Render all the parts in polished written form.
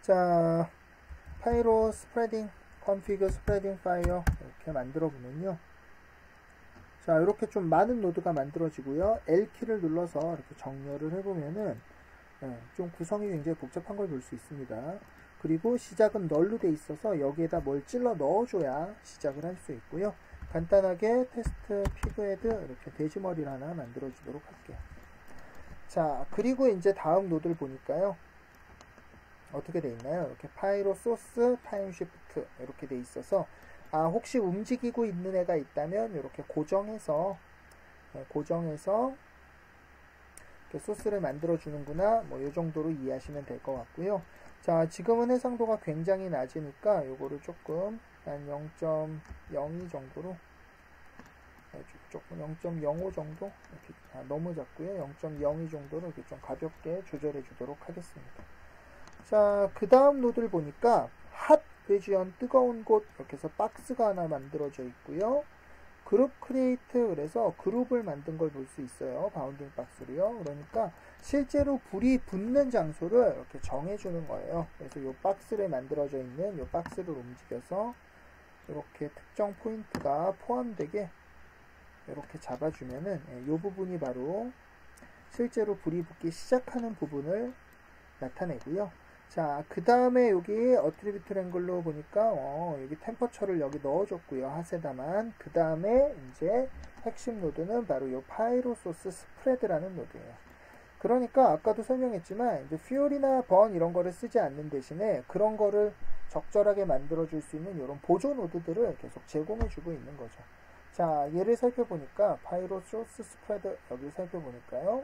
자, 파이로 스프레딩 config 스프레딩 파이어 이렇게 만들어 보면요. 자, 이렇게 좀 많은 노드가 만들어지고요. L키를 눌러서 이렇게 정렬을 해보면은 좀 구성이 굉장히 복잡한 걸 볼 수 있습니다. 그리고 시작은 널로 돼 있어서 여기에다 뭘 찔러 넣어줘야 시작을 할 수 있고요. 간단하게 테스트 피그헤드 이렇게 돼지머리를 하나 만들어 주도록 할게요. 자, 그리고 이제 다음 노드를 보니까요. 어떻게 돼 있나요? 이렇게 파이로 소스 타임 쉬프트 이렇게 돼 있어서 혹시 움직이고 있는 애가 있다면 이렇게 고정해서 이렇게 소스를 만들어 주는구나, 뭐 이 정도로 이해하시면 될 것 같고요. 자, 지금은 해상도가 굉장히 낮으니까 요거를 조금 한 0.02 정도로, 조금 0.05 정도 이렇게, 너무 작고요. 0.02 정도로 이렇게 좀 가볍게 조절해 주도록 하겠습니다. 자, 그 다음 노드를 보니까 핫 리지언 뜨거운 곳 이렇게 해서 박스가 하나 만들어져 있고요. 그룹 크리에이트, 그래서 그룹을 만든 걸 볼 수 있어요. 바운딩 박스로요. 그러니까 실제로 불이 붙는 장소를 이렇게 정해주는 거예요. 그래서 이 박스를 만들어져 있는 이 박스를 움직여서 이렇게 특정 포인트가 포함되게 이렇게 잡아주면은 이 부분이 바로 실제로 불이 붙기 시작하는 부분을 나타내고요. 자, 그 다음에 여기 어트리뷰트 랭글로 보니까 여기 템퍼처를 여기 넣어줬고요. 핫에다만. 그 다음에 이제 핵심 노드는 바로 이 파이로 소스 스프레드라는 노드예요. 그러니까 아까도 설명했지만 이제 퓨얼이나 번 이런 거를 쓰지 않는 대신에 그런 거를 적절하게 만들어줄 수 있는 이런 보조 노드들을 계속 제공해주고 있는 거죠. 자, 얘를 살펴보니까 파이로 소스 스프레드 여기 살펴보니까요.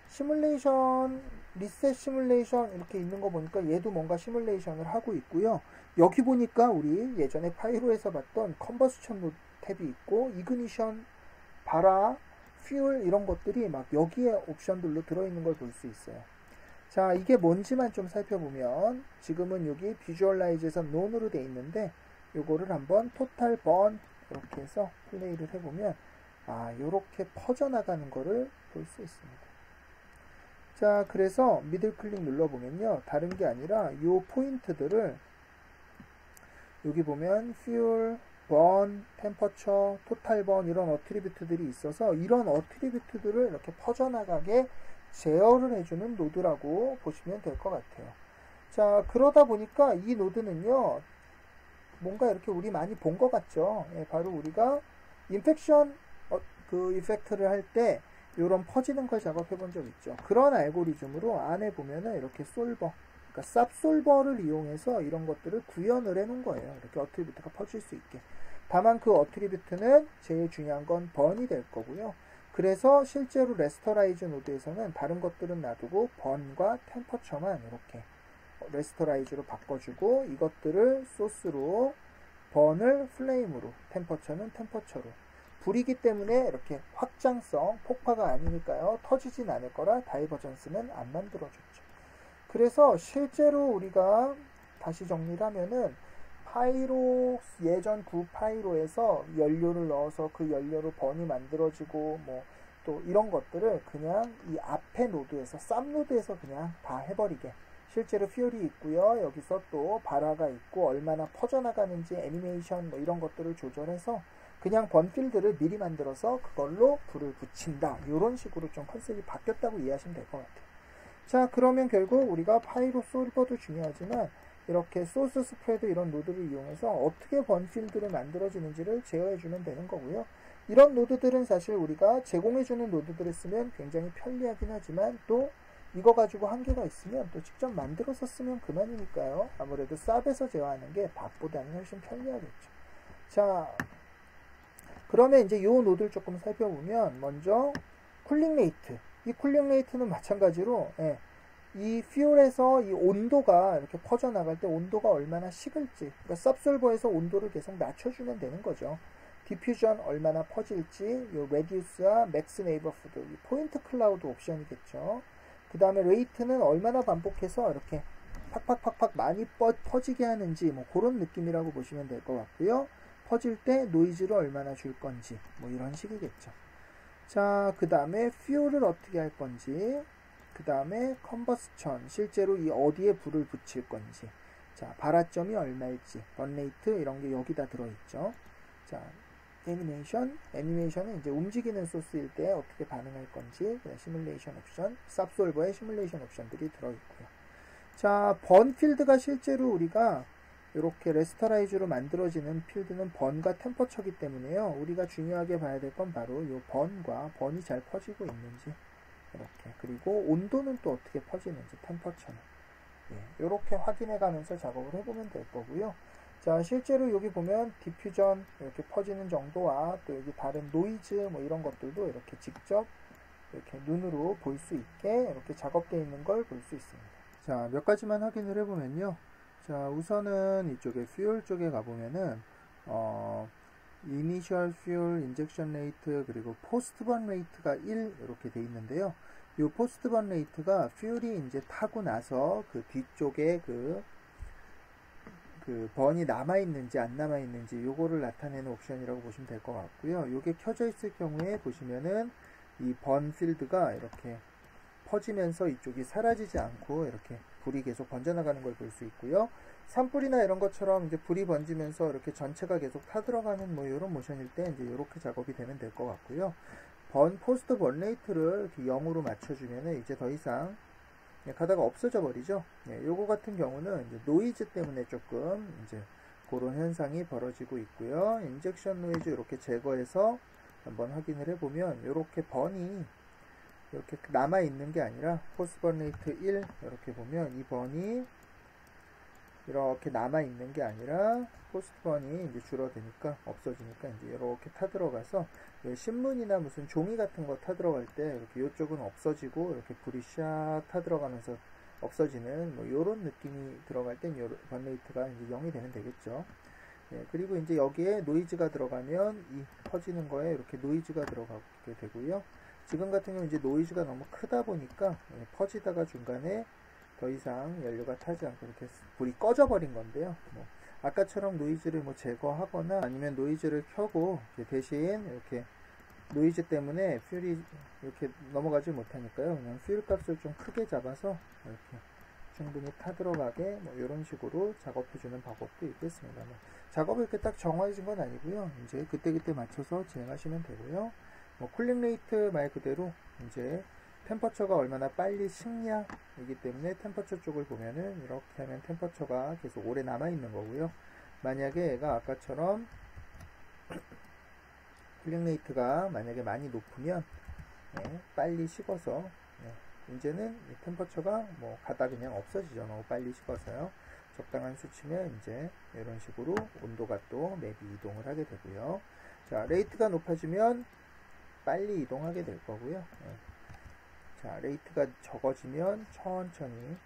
시뮬레이션, 리셋 시뮬레이션 이렇게 있는 거 보니까 얘도 뭔가 시뮬레이션을 하고 있고요. 여기 보니까 우리 예전에 파이로에서 봤던 컨버스천 노드 탭이 있고 이그니션, 바라, 퓨얼 이런 것들이 막 여기에 옵션들로 들어있는 걸 볼 수 있어요. 자, 이게 뭔지만 좀 살펴보면 지금은 여기 비주얼라이즈에서 논으로 돼 있는데 요거를 한번 토탈 번 이렇게 해서 플레이를 해보면 요렇게 퍼져나가는 거를 볼 수 있습니다. 자, 그래서 미들 클릭 눌러보면요. 다른 게 아니라 요 포인트들을 여기 보면 fuel, burn, temperature, total burn 이런 어트리뷰트들이 있어서 이런 어트리뷰트들을 이렇게 퍼져나가게 제어를 해주는 노드라고 보시면 될 것 같아요. 자, 그러다 보니까 이 노드는요. 뭔가 이렇게 우리 많이 본 것 같죠. 바로 우리가 인펙션 그 이펙트를 할 때 이런 퍼지는 걸 작업해 본 적 있죠. 그런 알고리즘으로 안에 보면은 이렇게 솔버, 그러니까 쌉솔버를 이용해서 이런 것들을 구현을 해 놓은 거예요. 이렇게 어트리뷰트가 퍼질 수 있게. 다만 그 어트리뷰트는 제일 중요한 건 번이 될 거고요. 그래서 실제로 레스터라이즈 노드에서는 다른 것들은 놔두고 번과 템퍼처만 이렇게 레스터라이즈로 바꿔주고 이것들을 소스로, 번을 플레임으로, 템퍼처는 템퍼처로. 불이기 때문에 이렇게 확장성, 폭파가 아니니까요. 터지진 않을 거라 다이버전스는 안 만들어줬죠. 그래서 실제로 우리가 다시 정리를 하면은 파이로, 예전 구파이로에서 연료를 넣어서 그 연료로 번이 만들어지고 뭐 또 이런 것들을 그냥 이 앞에 노드에서, 쌉 노드에서 그냥 다 해버리게. 실제로 퓨얼이 있고요. 여기서 또 바라가 있고 얼마나 퍼져나가는지 애니메이션 뭐 이런 것들을 조절해서 그냥 번필드를 미리 만들어서 그걸로 불을 붙인다. 이런 식으로 좀 컨셉이 바뀌었다고 이해하시면 될 것 같아요. 자, 그러면 결국 우리가 파이로 솔버도 중요하지만 이렇게 소스 스프레드 이런 노드를 이용해서 어떻게 번필드를 만들어지는지를 제어해주면 되는 거고요. 이런 노드들은 사실 우리가 제공해주는 노드들을 쓰면 굉장히 편리하긴 하지만 또 이거 가지고 한계가 있으면 또 직접 만들어서 쓰면 그만이니까요. 아무래도 쌉에서 제어하는 게 밥보다는 훨씬 편리하겠죠. 자, 그러면 이제 요 노드를 조금 살펴보면 먼저 쿨링 레이트. 이 쿨링 레이트는 마찬가지로 이 퓨얼에서 이 온도가 이렇게 퍼져나갈 때 온도가 얼마나 식을지, 그러니까 쌉솔버에서 온도를 계속 낮춰주면 되는 거죠. 디퓨전 얼마나 퍼질지, 요 레디우스와 맥스 네이버후드, 이 포인트 클라우드 옵션이겠죠. 그 다음에 레이트는 얼마나 반복해서 이렇게 팍팍팍팍 많이 퍼지게 하는지 뭐 그런 느낌이라고 보시면 될 것 같고요. 퍼질 때 노이즈를 얼마나 줄 건지, 뭐 이런 식이겠죠. 자, 그 다음에 퓨얼을 어떻게 할 건지, 그 다음에 컨버스천, 실제로 이 어디에 불을 붙일 건지, 자, 발화점이 얼마일지, 번레이트 이런 게 여기다 들어있죠. 자, 애니메이션은 이제 움직이는 소스일 때 어떻게 반응할 건지, 시뮬레이션 옵션, 쌉솔버의 시뮬레이션 옵션들이 들어있고요. 자, 번 필드가 실제로 우리가 이렇게 레스터라이즈로 만들어지는 필드는 번과 템퍼처기 때문에요. 우리가 중요하게 봐야 될 건 바로 이 번과 번이 잘 퍼지고 있는지, 이렇게. 그리고 온도는 또 어떻게 퍼지는지, 템퍼처는. 이렇게 확인해 가면서 작업을 해보면 될 거고요. 자, 실제로 여기 보면 디퓨전 이렇게 퍼지는 정도와 또 여기 다른 노이즈 뭐 이런 것들도 이렇게 직접 이렇게 눈으로 볼 수 있게 이렇게 작업되어 있는 걸 볼 수 있습니다. 자, 몇 가지만 확인을 해보면요. 자, 우선은 이쪽에 fuel 쪽에 가보면은 initial fuel injection rate 그리고 post burn rate가 1 이렇게 돼 있는데요. 이 post burn rate가 fuel이 이제 타고 나서 그 뒤쪽에 그 번이 남아있는지 안 남아있는지 요거를 나타내는 옵션이라고 보시면 될 것 같고요. 요게 켜져 있을 경우에 보시면은 이 번 필드가 이렇게 퍼지면서 이쪽이 사라지지 않고 이렇게 불이 계속 번져나가는 걸 볼 수 있고요. 산불이나 이런 것처럼 이제 불이 번지면서 이렇게 전체가 계속 타들어가는 뭐 이런 모션일 때 이제 이렇게 작업이 되면 될 것 같고요. 포스트 번 레이트를 이렇게 0으로 맞춰주면은 이제 더 이상 가다가 없어져 버리죠. 요거 같은 경우는 이제 노이즈 때문에 조금 이제 그런 현상이 벌어지고 있고요. 인젝션 노이즈 이렇게 제거해서 한번 확인을 해보면 이렇게 번이 이렇게 남아 있는 게 아니라 포스트 번 레이트 1 이렇게 보면 이 번이 이렇게 남아 있는 게 아니라 포스트 번이 이제 줄어드니까 없어지니까 이제 이렇게 타들어가서 신문이나 무슨 종이 같은 거 타들어갈 때 이렇게 이쪽은 없어지고 이렇게 불이 샥 타들어가면서 없어지는 뭐 요런 느낌이 들어갈 땐 요 번 레이트가 이제 0이 되면 되겠죠. 그리고 이제 여기에 노이즈가 들어가면 이 퍼지는 거에 이렇게 노이즈가 들어가게 되고요. 지금 같은 경우는 이제 노이즈가 너무 크다 보니까 퍼지다가 중간에 더 이상 연료가 타지 않고 이렇게 불이 꺼져 버린 건데요. 뭐 아까처럼 노이즈를 뭐 제거하거나 아니면 노이즈를 켜고 대신 이렇게 노이즈 때문에 퓨얼이 이렇게 넘어가지 못하니까요. 그냥 퓨얼 값을 좀 크게 잡아서 이렇게 충분히 타들어가게 뭐 이런 식으로 작업해주는 방법도 있겠습니다. 뭐 작업이 이렇게 딱 정해진 건 아니고요. 이제 그때그때 맞춰서 진행하시면 되고요. 뭐 쿨링 레이트 말 그대로 이제 템퍼처가 얼마나 빨리 식냐이기 때문에 템퍼처 쪽을 보면은 이렇게 하면 템퍼처가 계속 오래 남아 있는 거고요. 만약에 얘가 아까처럼 쿨링 레이트가 만약에 많이 높으면 빨리 식어서 이제는 템퍼처가 뭐 가다 그냥 없어지죠. 너무 빨리 식어서요. 적당한 수치면 이제 이런 식으로 온도가 또 맵이 이동을 하게 되고요. 자, 레이트가 높아지면 빨리 이동하게 될 거고요. 자, 레이트가 적어지면 천천히,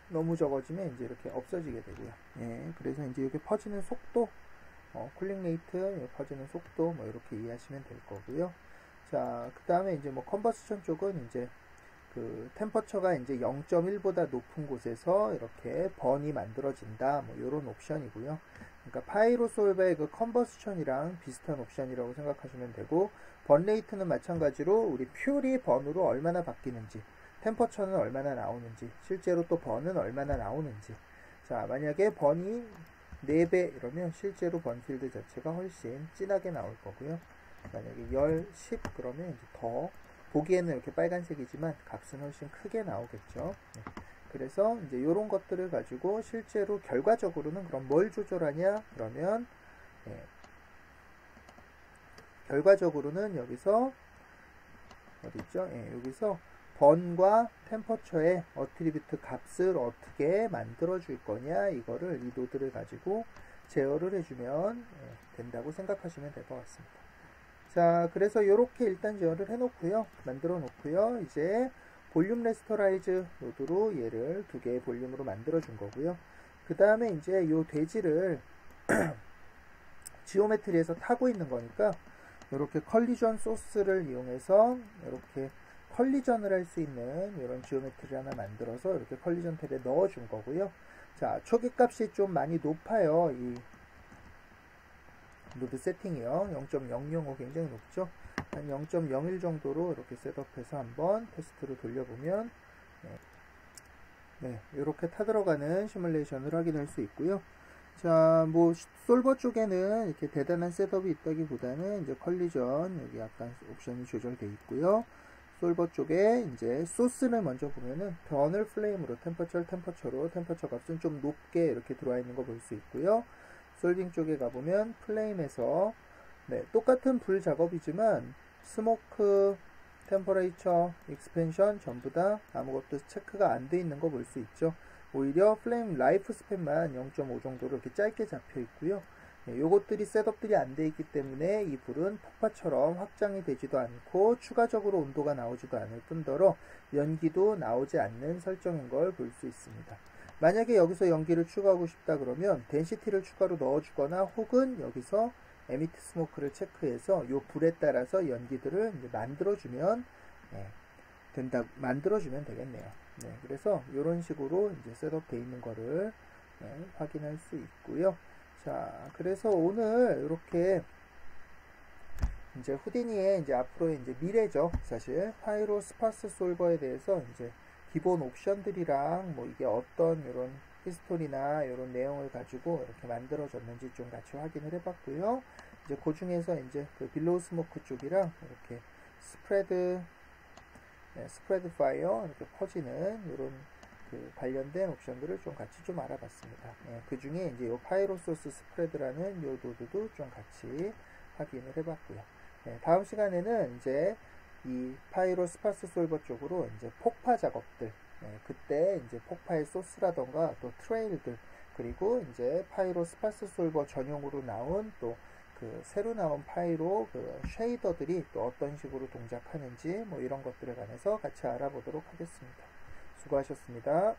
너무 적어지면 이제 이렇게 없어지게 되고요. 그래서 이제 이렇게 퍼지는 속도, 쿨링 레이트, 퍼지는 속도, 뭐 이렇게 이해하시면 될 거고요. 자, 그 다음에 이제 뭐 컨버스천 쪽은 이제 그 템퍼처가 이제 0.1보다 높은 곳에서 이렇게 번이 만들어진다, 뭐 이런 옵션이고요. 그러니까 파이로솔버의 그 컨버스천이랑 비슷한 옵션이라고 생각하시면 되고, 번 레이트는 마찬가지로 우리 퓨얼이 번으로 얼마나 바뀌는지, 템퍼처는 얼마나 나오는지, 실제로 또 번은 얼마나 나오는지. 자, 만약에 번이 4배 이러면 실제로 번 필드 자체가 훨씬 진하게 나올 거고요. 만약에 10 그러면 이제 더 보기에는 이렇게 빨간색이지만 값은 훨씬 크게 나오겠죠. 그래서 이제 이런 것들을 가지고 실제로 결과적으로는 그럼 뭘 조절하냐 그러면 결과적으로는 여기서 어디 있죠? 여기서 번과 템퍼처의 어트리뷰트 값을 어떻게 만들어 줄 거냐, 이거를 이 노드를 가지고 제어를 해주면 된다고 생각하시면 될 것 같습니다. 자, 그래서 이렇게 일단 제어를 해놓고요, 만들어 놓고요, 이제 볼륨 레스터라이즈 노드로 얘를 2개의 볼륨으로 만들어 준 거고요. 그 다음에 이제 요 돼지를 지오메트리에서 타고 있는 거니까 이렇게 컬리전 소스를 이용해서 이렇게 컬리전을 할 수 있는 이런 지오메트리를 하나 만들어서 이렇게 컬리전 탭에 넣어 준 거고요. 자, 초기 값이 좀 많이 높아요. 이 노드 세팅이요. 0.005 굉장히 높죠. 한 0.01 정도로 이렇게 셋업해서 한번 테스트로 돌려보면 이렇게 타들어가는 시뮬레이션을 확인할 수 있고요. 자, 뭐 솔버 쪽에는 이렇게 대단한 셋업이 있다기보다는 이제 컬리전 여기 약간 옵션이 조절되어 있고요. 솔버 쪽에 이제 소스를 먼저 보면은 버널 플레임으로 템퍼처로 템퍼처 값은 좀 높게 이렇게 들어와 있는 거 볼 수 있고요. 솔빙 쪽에 가보면 플레임에서 똑같은 불 작업이지만 스모크, 템퍼레이처, 익스펜션 전부 다 아무것도 체크가 안 돼 있는 거 볼 수 있죠. 오히려 플레임 라이프 스팬만 0.5 정도로 이렇게 짧게 잡혀 있고요. 요것들이 셋업들이 안 돼 있기 때문에 이 불은 폭파처럼 확장이 되지도 않고 추가적으로 온도가 나오지도 않을 뿐더러 연기도 나오지 않는 설정인 걸 볼 수 있습니다. 만약에 여기서 연기를 추가하고 싶다 그러면 덴시티를 추가로 넣어주거나 혹은 여기서 에미트 스모크를 체크해서 요 불에 따라서 연기들을 이제 만들어주면 만들어주면 되겠네요. 그래서 이런 식으로 이제 셋업 되어 있는 거를 확인할 수 있고요. 자, 그래서 오늘 이렇게 이제 후디니의 이제 앞으로의 이제 미래죠. 사실 파이로 스파스 솔버에 대해서 이제 기본 옵션들이랑 뭐 이게 어떤 이런 히스토리나 이런 내용을 가지고 이렇게 만들어졌는지 좀 같이 확인을 해봤고요. 이제 그 중에서 이제 그 빌로우 스모크 쪽이랑 이렇게 스프레드 파이어 이렇게 퍼지는 이런 그 관련된 옵션들을 좀 같이 좀 알아봤습니다. 그 중에 이제 요 파이로소스 스프레드라는 요 노드도 좀 같이 확인을 해봤고요. 다음 시간에는 이제 이 파이로 스파스 솔버 쪽으로 이제 폭파 작업들, 그때 이제 폭파의 소스라던가 또 트레일들, 그리고 이제 파이로 스파스 솔버 전용으로 나온 또 그 새로 나온 파이로 그 쉐이더들이 또 어떤 식으로 동작하는지 뭐 이런 것들에 관해서 같이 알아보도록 하겠습니다. 수고하셨습니다.